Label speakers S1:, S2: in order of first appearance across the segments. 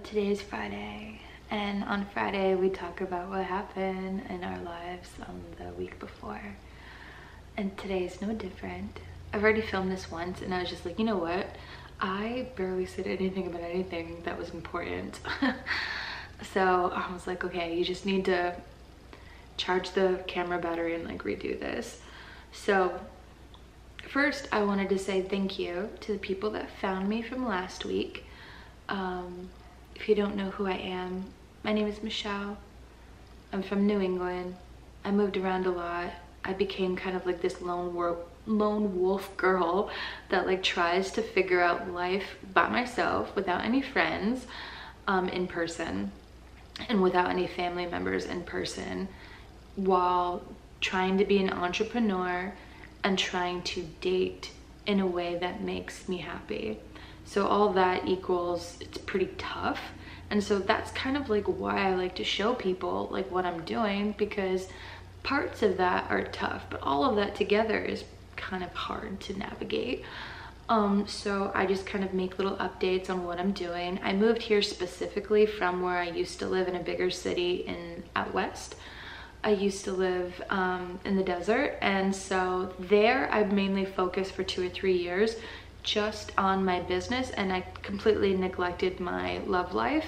S1: Today is Friday, and on Friday we talk about what happened in our lives on the week before. And today is no different. I've already filmed this once and I was just like, you know what? I barely said anything about anything that was important. So I was like, okay, you just need to charge the camera battery and like redo this. So first I wanted to say thank you to the people that found me from last week. If you don't know who I am, my name is Michelle. I'm from New England. I moved around a lot. I became kind of like this lone wolf girl that like tries to figure out life by myself without any friends in person and without any family members in person, while trying to be an entrepreneur and trying to date in a way that makes me happy. So all that equals, it's pretty tough. And so that's kind of like why I like to show people like what I'm doing, because parts of that are tough, but all of that together is kind of hard to navigate. So I just kind of make little updates on what I'm doing. I moved here specifically from where I used to live in a bigger city out west. I used to live in the desert, and so there I've mainly focused for 2 or 3 years just on my business, and I completely neglected my love life.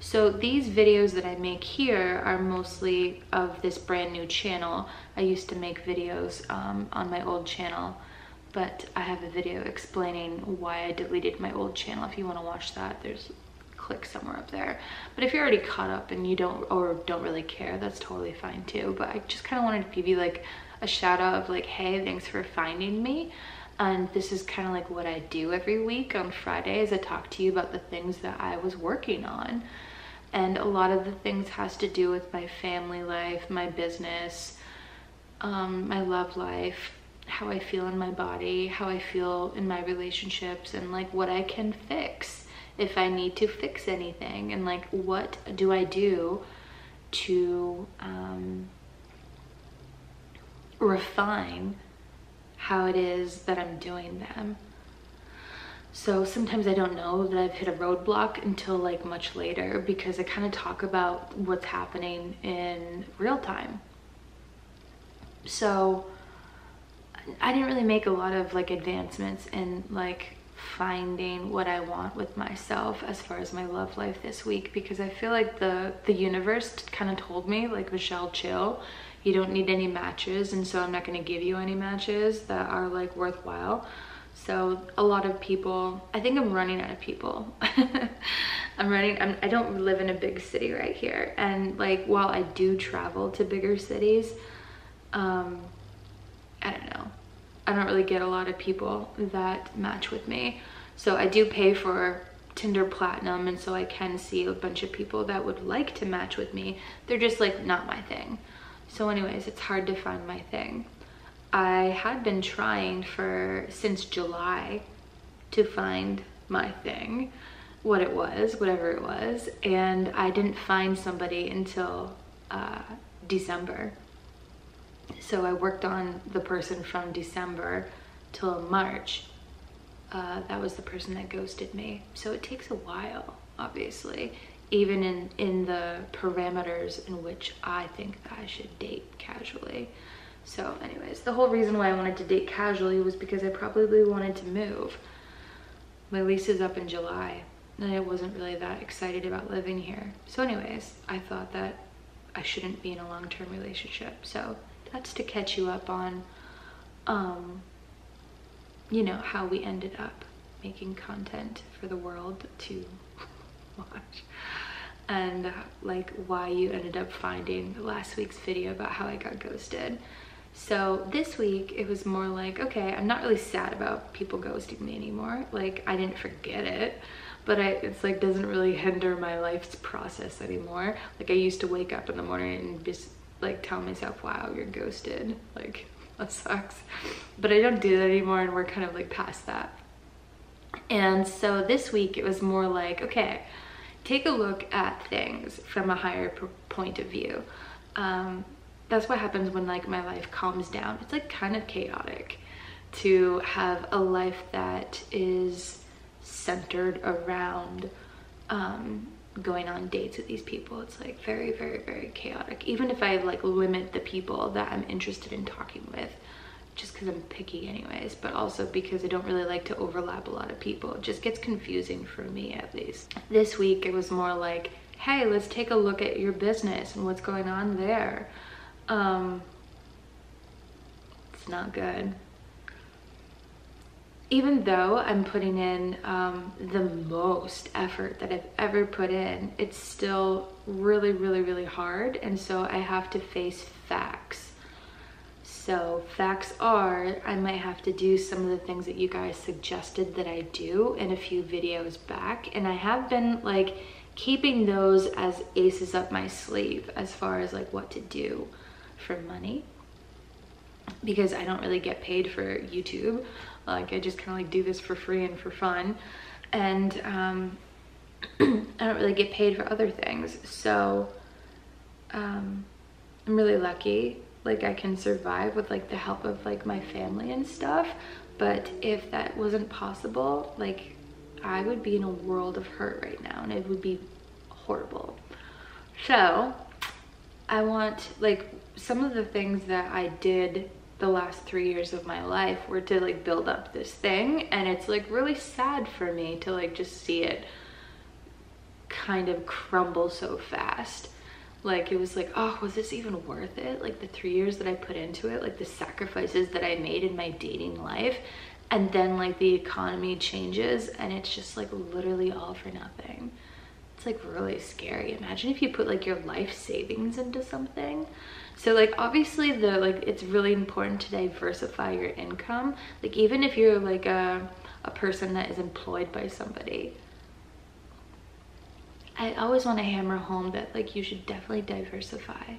S1: So these videos that I make here are mostly of this brand new channel. I used to make videos on my old channel, but I have a video explaining why I deleted my old channel. If you want to watch that, there's click somewhere up there. But if you're already caught up and you don't really care, that's totally fine too. But I just kind of wanted to give you like a shout out of like, hey, thanks for finding me. And this is kind of like what I do every week on Fridays. I talk to you about the things that I was working on. And a lot of the things has to do with my family life, my business, my love life, how I feel in my body, how I feel in my relationships, and like what I can fix if I need to fix anything, and like what do I do to refine how it is that I'm doing them. So sometimes I don't know that I've hit a roadblock until like much later, because I kind of talk about what's happening in real time. So I didn't really make a lot of like advancements in like finding what I want with myself as far as my love life this week, because I feel like the universe kind of told me like, Michelle, chill. You don't need any matches, and so I'm not going to give you any matches that are like worthwhile. So a lot of people, I think I'm running out of people. I don't live in a big city right here, and like while I do travel to bigger cities, I don't know, I don't really get a lot of people that match with me. So I do pay for Tinder Platinum, and so I can see a bunch of people that would like to match with me. They're just like not my thing. So anyways, it's hard to find my thing. I had been trying since July to find my thing, whatever it was, and I didn't find somebody until December. So I worked on the person from December till March. That was the person that ghosted me. So it takes a while, obviously, even in the parameters in which I think that I should date casually. So anyways, the whole reason why I wanted to date casually was because I probably wanted to move. My lease is up in July, and I wasn't really that excited about living here. So anyways, I thought that I shouldn't be in a long-term relationship. So that's to catch you up on, you know, how we ended up making content for the world to watch, and like why you ended up finding last week's video about how I got ghosted. So this week it was more like, okay, I'm not really sad about people ghosting me anymore. Like I didn't forget it, but it's like doesn't really hinder my life's process anymore. Like I used to wake up in the morning and just like tell myself, wow, you're ghosted, like that sucks. But I don't do that anymore, and we're kind of like past that. And so this week it was more like, okay, take a look at things from a higher point of view. That's what happens when like my life calms down. It's like kind of chaotic to have a life that is centered around going on dates with these people. It's like very, very, very chaotic. Even if I like limit the people that I'm interested in talking with, just because I'm picky anyways, but also because I don't really like to overlap a lot of people. It just gets confusing for me, at least. This week it was more like, hey, let's take a look at your business and what's going on there. It's not good. Even though I'm putting in the most effort that I've ever put in, it's still really, really, really hard. And so I have to face facts. So facts are, I might have to do some of the things that you guys suggested that I do in a few videos back. And I have been like keeping those as aces up my sleeve as far as like what to do for money, because I don't really get paid for YouTube. Like I just kind of like do this for free and for fun, and I don't really get paid for other things. So I'm really lucky, like I can survive with like the help of like my family and stuff. But if that wasn't possible, like I would be in a world of hurt right now, and it would be horrible. So I want, like, some of the things that I did the last 3 years of my life were to like build up this thing, and it's like really sad for me to like just see it kind of crumble so fast. Like it was like, oh, was this even worth it? Like the 3 years that I put into it, like the sacrifices that I made in my dating life, and then like the economy changes and it's just like literally all for nothing. It's like really scary. Imagine if you put like your life savings into something. So like obviously it's really important to diversify your income. Like even if you're like a person that is employed by somebody, I always want to hammer home that like you should definitely diversify.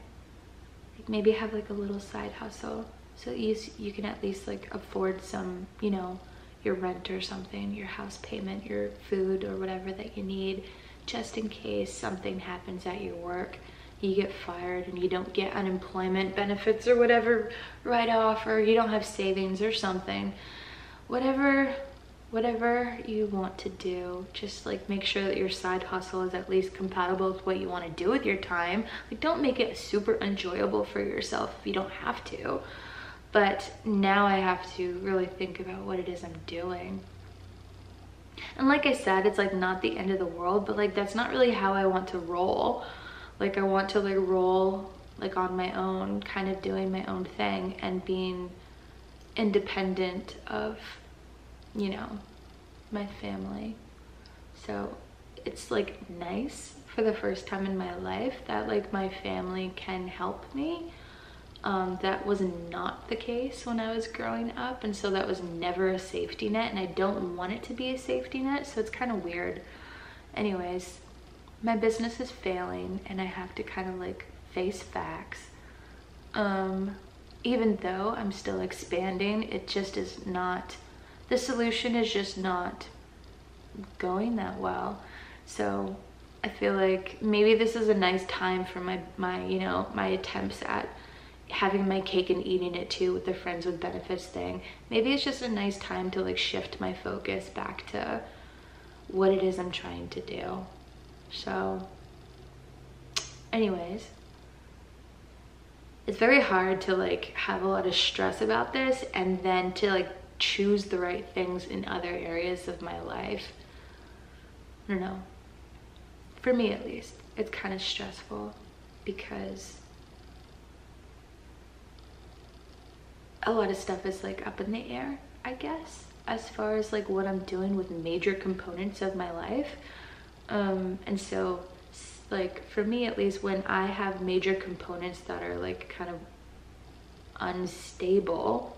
S1: Like maybe have like a little side hustle so you can at least like afford some, you know, your rent or something, your house payment, your food or whatever that you need, just in case something happens at your work. You get fired and you don't get unemployment benefits or whatever right off, or you don't have savings or something. Whatever you want to do, just like make sure that your side hustle is at least compatible with what you want to do with your time. Like don't make it super enjoyable for yourself if you don't have to. But now I have to really think about what it is I'm doing. And like I said, it's like not the end of the world, but like that's not really how I want to roll. Like I want to like roll like on my own, kind of doing my own thing and being independent of, you know, my family. So it's like nice for the first time in my life that like my family can help me. That was not the case when I was growing up, and so that was never a safety net, and I don't want it to be a safety net, so it's kind of weird. Anyways, my business is failing and I have to kind of like face facts. Even though I'm still expanding, it just is not, the solution is just not going that well. So I feel like maybe this is a nice time for my you know, my attempts at having my cake and eating it too with the friends with benefits thing. Maybe it's just a nice time to like shift my focus back to what it is I'm trying to do. So anyways, it's very hard to like have a lot of stress about this and then to like choose the right things in other areas of my life. I don't know. For me at least, it's kind of stressful because a lot of stuff is like up in the air, I guess, as far as like what I'm doing with major components of my life. And so like for me at least, when I have major components that are like kind of unstable,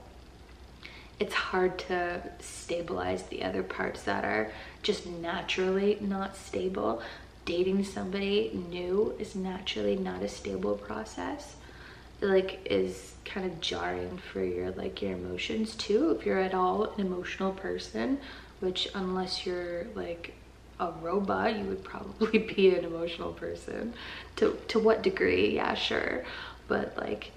S1: it's hard to stabilize the other parts that are just naturally not stable. Dating somebody new is naturally not a stable process. It like is kind of jarring for your like your emotions too, if you're at all an emotional person, which unless you're like a robot, you would probably be an emotional person. To what degree? Yeah, sure. But like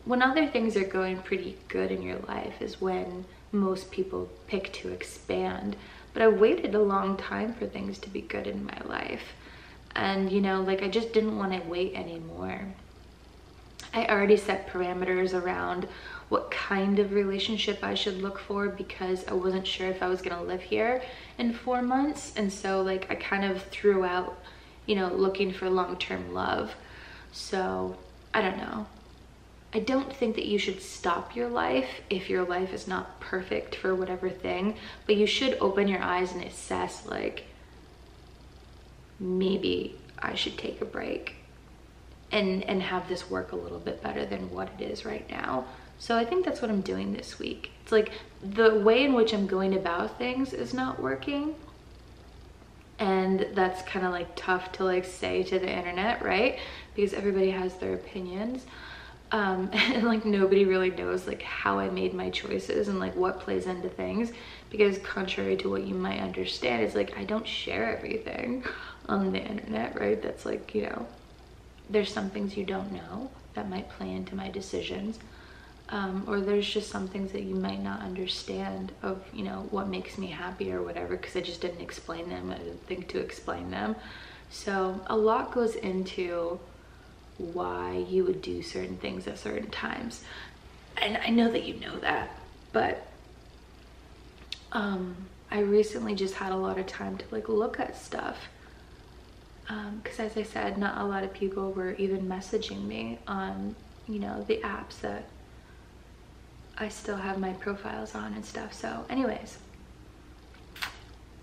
S1: when other things are going pretty good in your life is when most people pick to expand. But I waited a long time for things to be good in my life. And you know, like I just didn't want to wait anymore. I already set parameters around what kind of relationship I should look for because I wasn't sure if I was gonna live here in 4 months. And so like I kind of threw out, you know, looking for long-term love. So I don't know. I don't think that you should stop your life if your life is not perfect for whatever thing, but you should open your eyes and assess like, maybe I should take a break and have this work a little bit better than what it is right now. So I think that's what I'm doing this week. It's like the way in which I'm going about things is not working. And that's kind of like tough to like say to the internet, right? Because everybody has their opinions. And like nobody really knows like how I made my choices and like what plays into things, because contrary to what you might understand, it's like I don't share everything on the internet, right? That's like, you know, there's some things you don't know that might play into my decisions, or there's just some things that you might not understand of, you know, what makes me happy or whatever, because I just didn't explain them. I didn't think to explain them. So a lot goes into why you would do certain things at certain times, and I know that you know that, but I recently just had a lot of time to like look at stuff, because as I said, not a lot of people were even messaging me on, you know, the apps that I still have my profiles on and stuff. So anyways,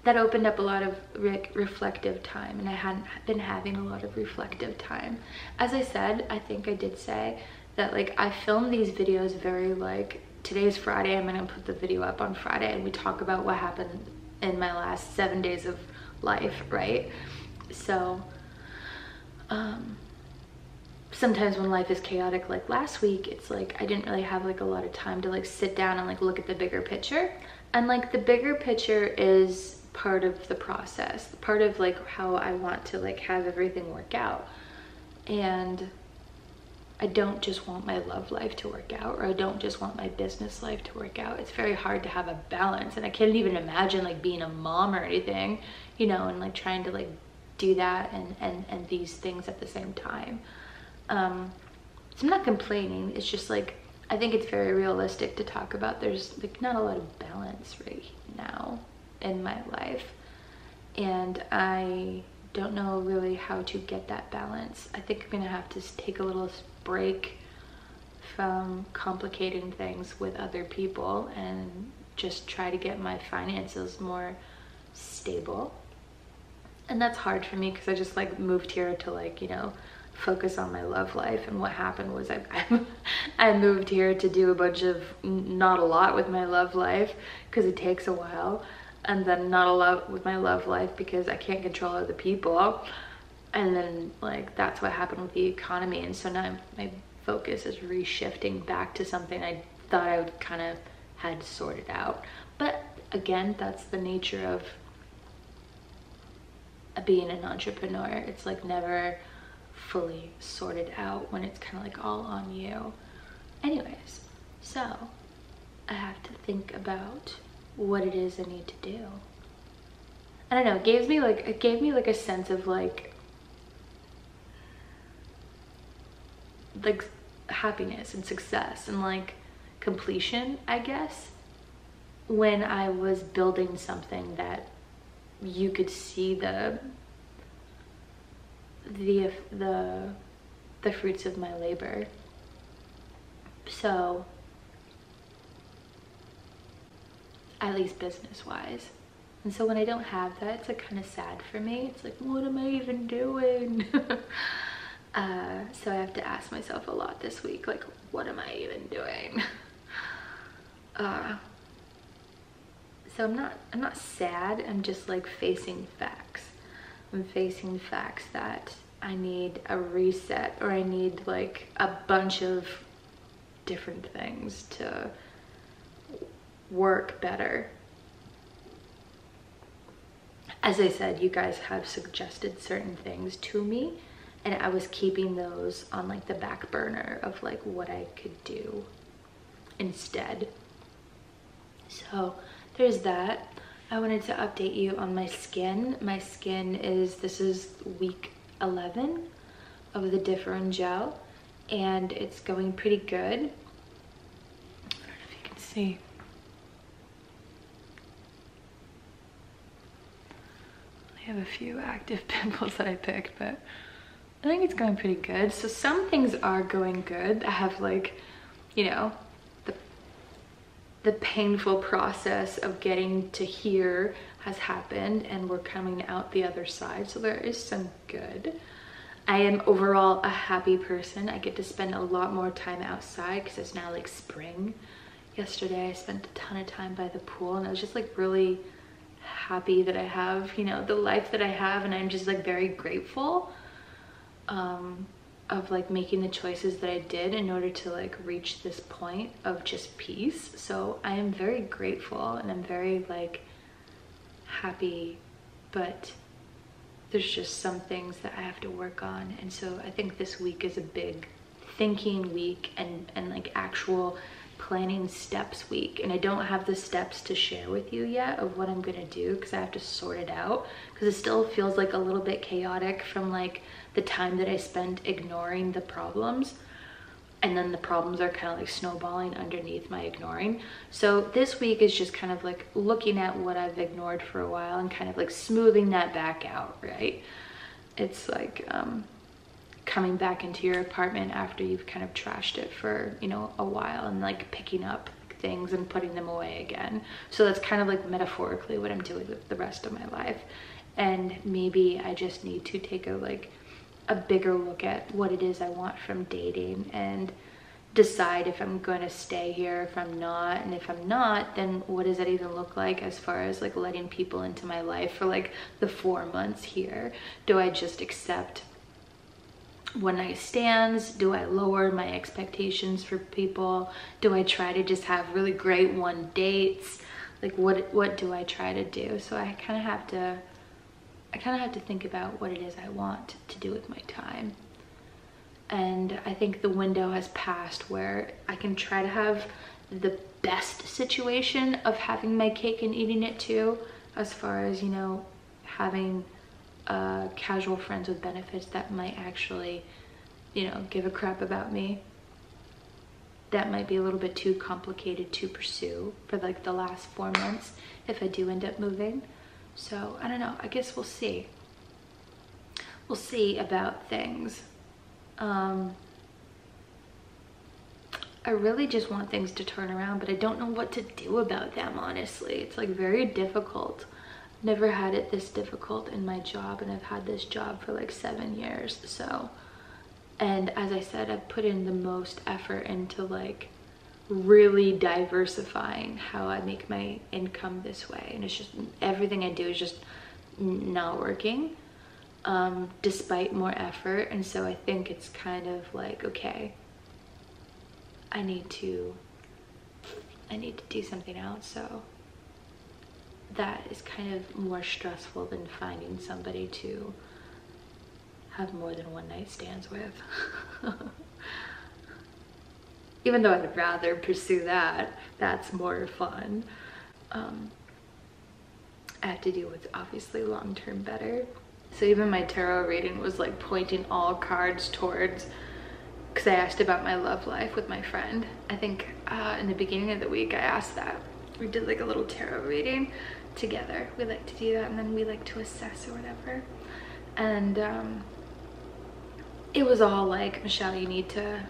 S1: that opened up a lot of reflective time, and I hadn't been having a lot of reflective time. As I said, I think I did say that like I film these videos very like, today's Friday, I'm gonna put the video up on Friday and we talk about what happened in my last 7 days of life, right? So sometimes when life is chaotic like last week, it's like I didn't really have like a lot of time to like sit down and like look at the bigger picture. And like the bigger picture is part of the process, part of like how I want to like have everything work out. And I don't just want my love life to work out, or I don't just want my business life to work out. It's very hard to have a balance, and I can't even imagine like being a mom or anything, you know, and like trying to like do that and these things at the same time. So I'm not complaining. It's just like, I think it's very realistic to talk about. There's like not a lot of balance right now in my life, and I don't know really how to get that balance. I think I'm gonna have to take a little break from complicating things with other people and just try to get my finances more stable. And that's hard for me because I just like moved here to like, you know, focus on my love life. And what happened was I moved here to do a bunch of not a lot with my love life because it takes a while, and then not a lot with my love life because I can't control other people. And then like that's what happened with the economy, and so now my focus is reshifting back to something I thought I would kind of had sorted out. But again, that's the nature of being an entrepreneur. It's like never fully sorted out when it's kind of like all on you. Anyways, so I have to think about what it is I need to do. I don't know, it gave me like a sense of like happiness and success and like completion, I guess, when I was building something that you could see the fruits of my labor. So at least business wise. And so when I don't have that, it's like kind of sad for me. It's like, what am I even doing? So I have to ask myself a lot this week, like, what am I even doing? So I'm not sad, I'm just like facing facts. I'm facing facts that I need a reset, or I need like a bunch of different things to work better. As I said, you guys have suggested certain things to me, and I was keeping those on like the back burner of like what I could do instead. So there's that. I wanted to update you on my skin. My skin is, this is week 11 of the Differin Gel, and it's going pretty good. I don't know if you can see. I have a few active pimples that I picked, but I think it's going pretty good. So some things are going good. I have, like, you know, the painful process of getting to here has happened, and we're coming out the other side. So there is some good. I am overall a happy person. I get to spend a lot more time outside because it's now like spring. Yesterday I spent a ton of time by the pool, and I was just like really happy that I have, you know, the life that I have, and I'm just like very grateful of like making the choices that I did in order to like reach this point of just peace. So I am very grateful, and I'm very like happy, but there's just some things that I have to work on. And so I think this week is a big thinking week and like actual planning steps week. And I don't have the steps to share with you yet of what I'm gonna do, because I have to sort it out, because it still feels like a little bit chaotic from like the time that I spent ignoring the problems, and then the problems are kind of like snowballing underneath my ignoring. So this week is just kind of like looking at what I've ignored for a while and kind of like smoothing that back out, right? It's like coming back into your apartment after you've kind of trashed it for, you know, a while, and like picking up things and putting them away again. So that's kind of like metaphorically what I'm doing with the rest of my life. And maybe I just need to take a bigger look at what it is I want from dating and decide if I'm going to stay here, if I'm not. And if I'm not, then what does that even look like as far as like letting people into my life for like the 4 months here? Do I just accept one night stands? Do I lower my expectations for people? Do I try to just have really great one dates? Like what do I try to do? So I kind of have to think about what it is I want to do with my time. And I think the window has passed where I can try to have the best situation of having my cake and eating it too, as far as, you know, having casual friends with benefits that might actually, you know, give a crap about me. That might be a little bit too complicated to pursue for like the last 4 months if I do end up moving. So I don't know, I guess we'll see. We'll see about things. I really just want things to turn around, but I don't know what to do about them, honestly. It's like very difficult. Never had it this difficult in my job, and I've had this job for like 7 years. So, and as I said, I've put in the most effort into like really diversifying how I make my income this way, and it's just everything I do is just not working despite more effort. And so I think it's kind of like, okay, I need to do something else. So that is kind of more stressful than finding somebody to have more than one night stands with. Even though I'd rather pursue that, that's more fun. I have to do what's obviously long-term better. So even my tarot reading was like pointing all cards towards, because I asked about my love life with my friend. I think in the beginning of the week I asked that. We did like a little tarot reading together. We like to do that, and then we like to assess or whatever. And it was all like, Michelle, you need to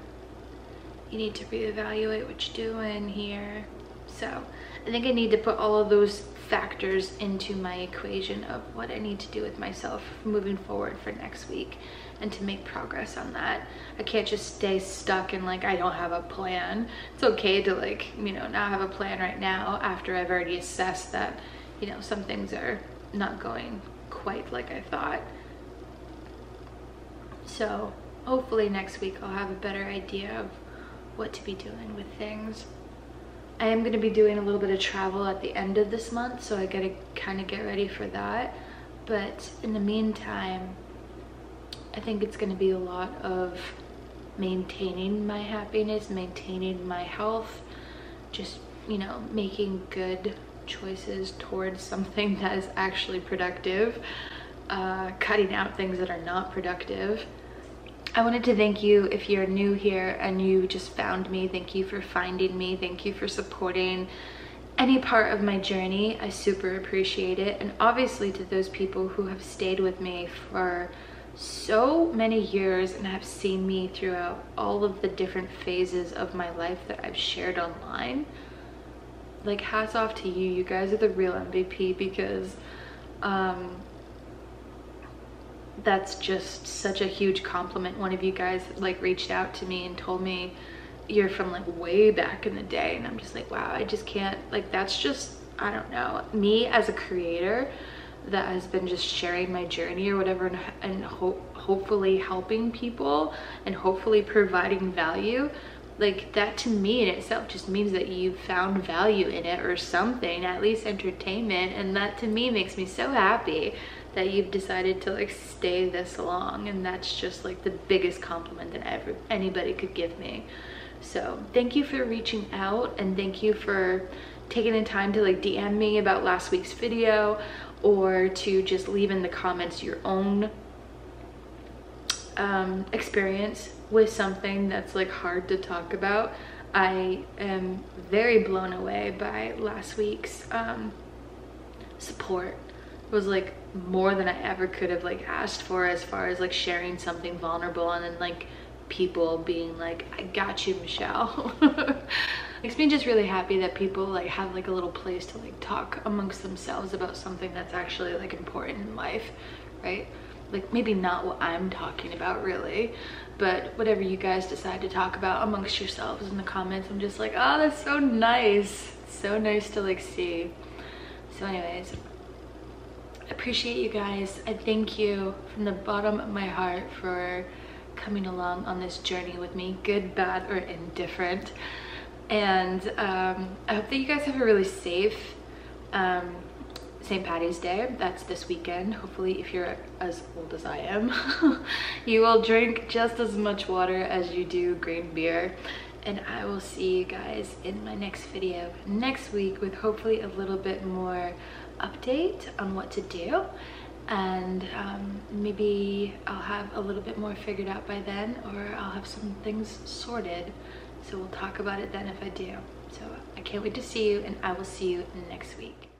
S1: reevaluate what you're doing here. So I think I need to put all of those factors into my equation of what I need to do with myself moving forward for next week, and to make progress on that. I can't just stay stuck in like, I don't have a plan. It's okay to like, you know, not have a plan right now after I've already assessed that, you know, some things are not going quite like I thought. So hopefully next week I'll have a better idea of what to be doing with things. I am going to be doing a little bit of travel at the end of this month, so I gotta kind of get ready for that. But in the meantime, I think it's going to be a lot of maintaining my happiness, maintaining my health, just, you know, making good choices towards something that is actually productive. cutting out things that are not productive. I wanted to thank you if you're new here and you just found me. Thank you for finding me. Thank you for supporting any part of my journey. I super appreciate it. And obviously to those people who have stayed with me for so many years and have seen me throughout all of the different phases of my life that I've shared online, like, hats off to you. You guys are the real MVP, because that's just such a huge compliment. One of you guys like reached out to me and told me you're from like way back in the day, and I'm just like, wow, I just can't, like, that's just, I don't know, me as a creator that has been just sharing my journey or whatever, and hopefully helping people and hopefully providing value. Like, that to me in itself just means that you found value in it or something, at least entertainment, and that to me makes me so happy that you've decided to like stay this long. And that's just like the biggest compliment that anybody could give me. So thank you for reaching out, and thank you for taking the time to like DM me about last week's video, or to just leave in the comments your own experience with something that's like hard to talk about. I am very blown away by last week's support. It was like more than I ever could have like asked for, as far as like sharing something vulnerable, and then like people being like, I got you, Michelle. Makes me just really happy that people like have like a little place to like talk amongst themselves about something that's actually like important in life, right? Like, maybe not what I'm talking about really, but whatever you guys decide to talk about amongst yourselves in the comments, I'm just like, oh, that's so nice. It's so nice to like see. So anyways, I appreciate you guys. I thank you from the bottom of my heart for coming along on this journey with me, good, bad, or indifferent. And I hope that you guys have a really safe St. Patty's Day. That's this weekend. Hopefully, if you're as old as I am, you will drink just as much water as you do green beer. And I will see you guys in my next video next week with hopefully a little bit more update on what to do. And maybe I'll have a little bit more figured out by then, or I'll have some things sorted. So we'll talk about it then if I do. So I can't wait to see you, and I will see you next week.